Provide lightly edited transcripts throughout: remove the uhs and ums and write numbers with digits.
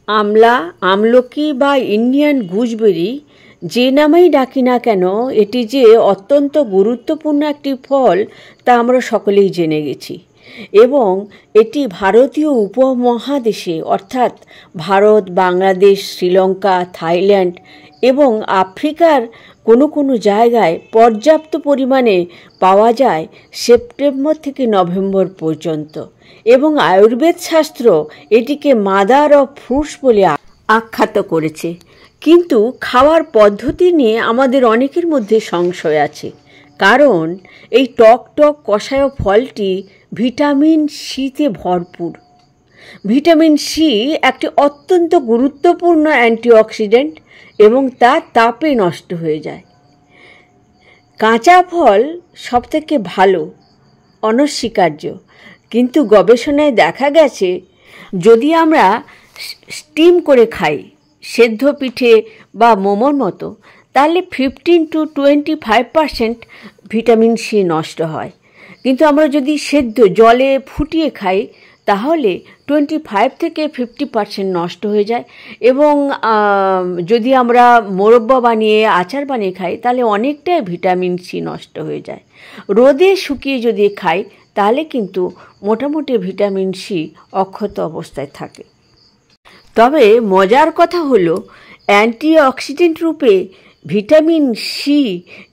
আমলা, আমলকি বা Indian gooseberry যে নামেই ডাকি না কেন, এটি যে অত্যন্ত গুরুত্বপূর্ণ একটি ফল তা আমরা সকলেই জেনে গেছি। এবং এটি ভারতীয় উপমহাদেশে অর্থাৎ ভারত, বাংলাদেশ, শ্রীলঙ্কা, থাইল্যান্ড এবং আফ্রিকার কোনো কোনো জায়গায় পর্যাপ্ত পরিমাণে পাওয়া যায় সেপ্টেম্বর থেকে নভেম্বর পর্যন্ত। এবং আয়ুর্বেদ শাস্ত্র এটিকে মাদার অফ ফ্রুটস বলে আখ্যাত করেছে। কিন্তু খাওয়ার পদ্ধতি নিয়ে আমাদের অনেকের মধ্যে সংশয় আছে, কারণ এই টক টক কষায় ফলটি ভিটামিন সিতে ভরপুর। ভিটামিন সি একটি অত্যন্ত গুরুত্বপূর্ণ অ্যান্টিঅক্সিডেন্ট এবং তা তাপে নষ্ট হয়ে যায়। কাঁচা ফল সবথেকে ভালো, অনস্বীকার্য, কিন্তু গবেষণায় দেখা গেছে যদি আমরা স্টিম করে খাই, সেদ্ধ পিঠে বা মোমোর মতো, তাহলে 15 to 25% ভিটামিন সি নষ্ট হয়। কিন্তু আমরা যদি সেদ্ধ জলে ফুটিয়ে খাই তাহলে 25 থেকে 50% নষ্ট হয়ে যায়। এবং যদি আমরা মোরব্বা বানিয়ে আচার বানিয়ে খাই তাহলে অনেকটাই ভিটামিন সি নষ্ট হয়ে যায়। রোদে শুকিয়ে যদি খাই তাহলে কিন্তু মোটামুটি ভিটামিন সি অক্ষত অবস্থায় থাকে। তবে মজার কথা হলো, অ্যান্টিঅক্সিডেন্ট রূপে ভিটামিন সি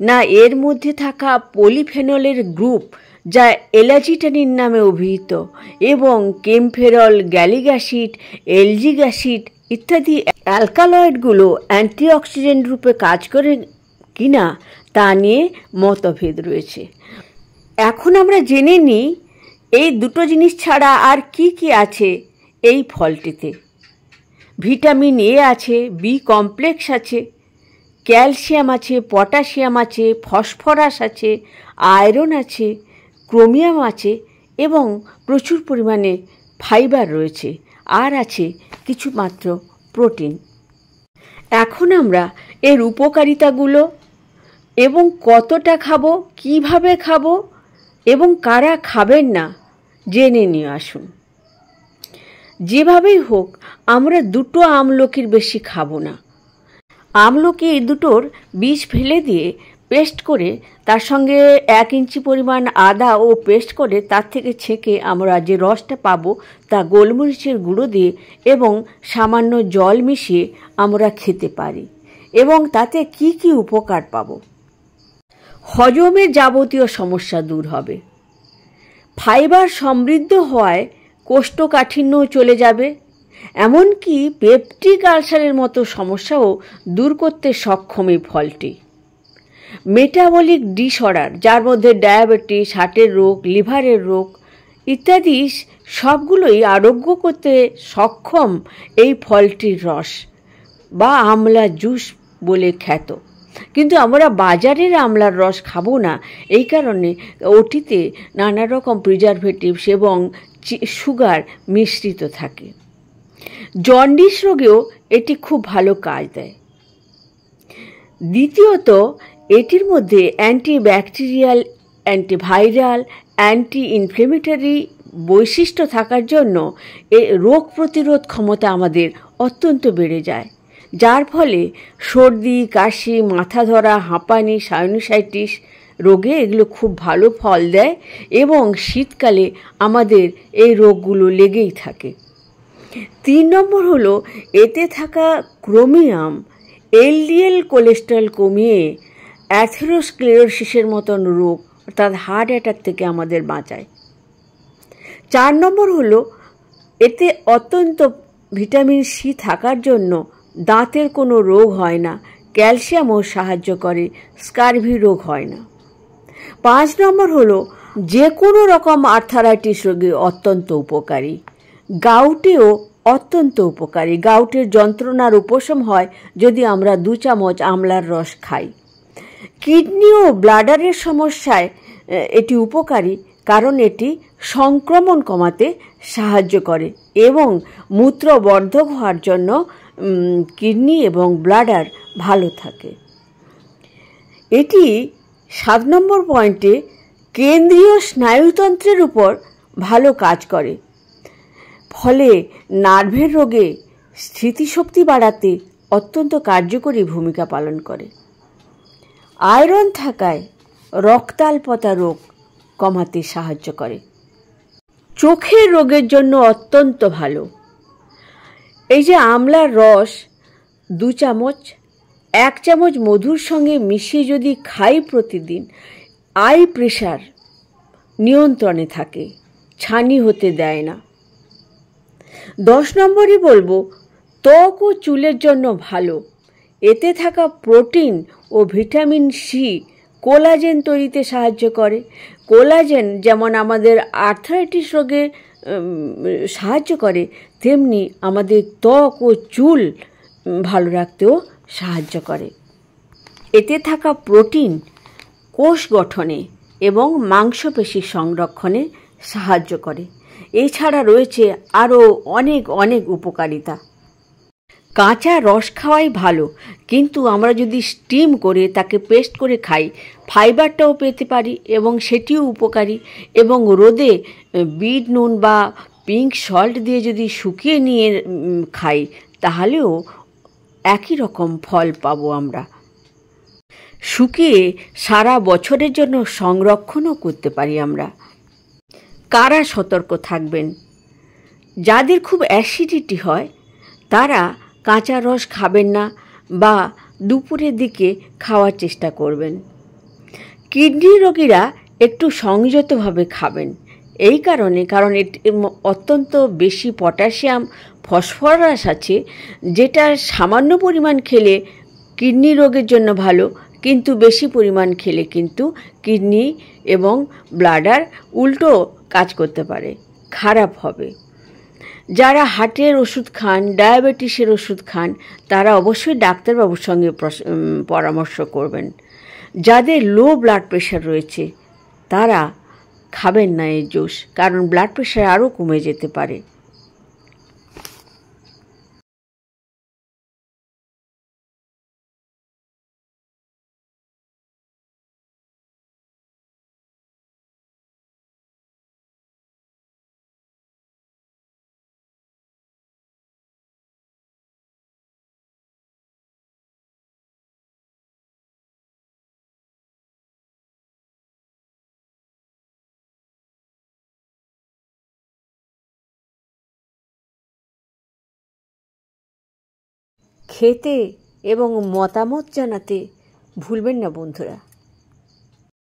না এর মধ্যে থাকা পলিফেনলের গ্রুপ, যা এলাজিটানিন নামে অভিহিত, এবং kaempferol, gallic acid, ellagic acid ইত্যাদি অ্যালকালয়েডগুলো অ্যান্টিঅক্সিডেন্ট রূপে কাজ করে কিনা তা নিয়ে মতভেদ রয়েছে। এখন আমরা জেনে নিই এই দুটো জিনিস ছাড়া আর কি কি আছে এই ফলটিতে। ভিটামিন এ আছে, বি কমপ্লেক্স আছে, ক্যালসিয়াম আছে, পটাশিয়াম আছে, ফসফরাস আছে, আয়রন আছে, ক্রোমিয়াম আছে এবং প্রচুর পরিমাণে ফাইবার রয়েছে, আর আছে কিছু মাত্র প্রোটিন। এখন আমরা এর উপকারিতাগুলো এবং কতটা খাবো, কিভাবে খাবো এবং কারা খাবেন না জেনে নিয়ে আসুন। যেভাবেই হোক আমরা দুটো আমলকির বেশি খাবো না। আমলকি দুটোর বীজ ফেলে দিয়ে পেস্ট করে তার সঙ্গে 1 ইঞ্চি পরিমাণ আদা ও পেস্ট করে তার থেকে ছেঁকে আমরা যে রসটা পাবো তা গোলমরিচের গুঁড়ো দিয়ে এবং সামান্য জল মিশিয়ে আমরা খেতে পারি। এবং তাতে কি কি উপকার পাবো? হজমের যাবতীয় সমস্যা দূর হবে, ফাইবার সমৃদ্ধ হওয়ায় কোষ্ঠকাঠিন্যও চলে যাবে, এমনকি পেপটিক আলসারের মতো সমস্যাও দূর করতে সক্ষম এই ফলটি। মেটাবলিক ডিসঅর্ডার, যার মধ্যে ডায়াবেটিস, হার্টের রোগ, লিভারের রোগ ইত্যাদি সবগুলোই আরোগ্য করতে সক্ষম এই ফলটির রস বা আমলা জুস বলে খ্যাত। কিন্তু আমরা বাজারের আমলার রস খাবো না, এই কারণে ওটিতে নানা রকম প্রিজারভেটিভস এবং সুগার মিশ্রিত থাকে। জন্ডিস রোগেও এটি খুব ভালো কাজ দেয়। দ্বিতীয়ত, এটির মধ্যে অ্যান্টিব্যাকটেরিয়াল, অ্যান্টিভাইরাল, অ্যান্টি ইনফ্লেমেটরি বৈশিষ্ট্য থাকার জন্য রোগ প্রতিরোধ ক্ষমতা আমাদের অত্যন্ত বেড়ে যায়, যার ফলে সর্দি, কাশি, মাথা ধরা, হাঁপানি, সাইনোসাইটিস রোগে এগুলো খুব ভালো ফল দেয় এবং শীতকালে আমাদের এই রোগগুলো লেগেই থাকে। 3 নম্বর হলো এতে থাকা ক্রোমিয়াম এলডিএল কোলেস্টেরল কমিয়ে অ্যাথেরোস্ক্লেরোসিসের মতন রোগ অর্থাৎ হার্ট অ্যাটাক থেকে আমাদের বাঁচায়। 4 নম্বর হলো এতে অত্যন্ত ভিটামিন সি থাকার জন্য দাঁতের কোনো রোগ হয় না, ক্যালসিয়ামও সাহায্য করে, স্কারভি রোগ হয় না। 5 নম্বর হলো যে কোনো রকম আর্থারাইটিস রোগে অত্যন্ত উপকারী, গাউটেও অত্যন্ত উপকারী। গাউটের যন্ত্রণার উপশম হয় যদি আমরা 2 চামচ আমলার রস খাই। কিডনি ও ব্লাডারের সমস্যায় এটি উপকারী, কারণ এটি সংক্রমণ কমাতে সাহায্য করে এবং মূত্রবর্ধক হওয়ার জন্য কিডনি এবং ব্লাডার ভালো থাকে। এটি 7 নম্বর পয়েন্টে কেন্দ্রীয় স্নায়ুতন্ত্রের উপর ভালো কাজ করে, ফলে নার্ভের রোগে স্মৃতিশক্তি বাড়াতে অত্যন্ত কার্যকরী ভূমিকা পালন করে। আয়রন থাকায় রক্তাল্পতা রোগ কমাতে সাহায্য করে। চোখের রোগের জন্য অত্যন্ত ভালো। এই যে আমলার রস 2 চামচ 1 চামচ মধুর সঙ্গে মিশিয়ে যদি খাই প্রতিদিন, আই প্রেশার নিয়ন্ত্রণে থাকে, ছানি হতে দেয় না। 10 নম্বরই বলবো, ত্বক ও চুলের জন্য ভালো। এতে থাকা প্রোটিন ও ভিটামিন সি কোলাজেন তৈরিতে সাহায্য করে। কোলাজেন যেমন আমাদের আর্থ্রাইটিস রোগে সাহায্য করে, তেমনি আমাদের ত্বক ও চুল ভালো রাখতেও সাহায্য করে। এতে থাকা প্রোটিন কোষ গঠনে এবং মাংসপেশির সংরক্ষণে সাহায্য করে। এছাড়া রয়েছে আরও অনেক উপকারিতা। কাঁচা রস খাওয়াই ভালো, কিন্তু আমরা যদি স্টিম করে তাকে পেস্ট করে খাই, ফাইবারটাও পেতে পারি এবং সেটিও উপকারী। এবং রোদে বিট নুন বা পিঙ্ক সল্ট দিয়ে যদি শুকিয়ে নিয়ে খাই, তাহলেও একই রকম ফল পাবো আমরা। শুকিয়ে সারা বছরের জন্য সংরক্ষণও করতে পারি আমরা। কারা সতর্ক থাকবেন? যাদের খুব অ্যাসিডিটি হয় তারা কাঁচা রস খাবেন না বা দুপুরের দিকে খাওয়ার চেষ্টা করবেন। কিডনি রোগীরা একটু সংযতভাবে খাবেন, এই কারণ অত্যন্ত বেশি পটাশিয়াম ফসফরাস আছে, যেটা সামান্য পরিমাণ খেলে কিডনি রোগের জন্য ভালো, কিন্তু বেশি পরিমাণ খেলে কিন্তু কিডনি এবং ব্লাডার উল্টো কাজ করতে পারে, খারাপ হবে। যারা হার্টের ওষুধ খান, ডায়াবেটিসের ওষুধ খান, তারা অবশ্যই ডাক্তারবাবুর সঙ্গে পরামর্শ করবেন। যাদের লো ব্লাড প্রেশার রয়েছে তারা খাবেন না এই জুস, কারণ ব্লাড প্রেশার আরও কমে যেতে পারে। খেতে এবং মতামত জানাতে ভুলবেন না বন্ধুরা।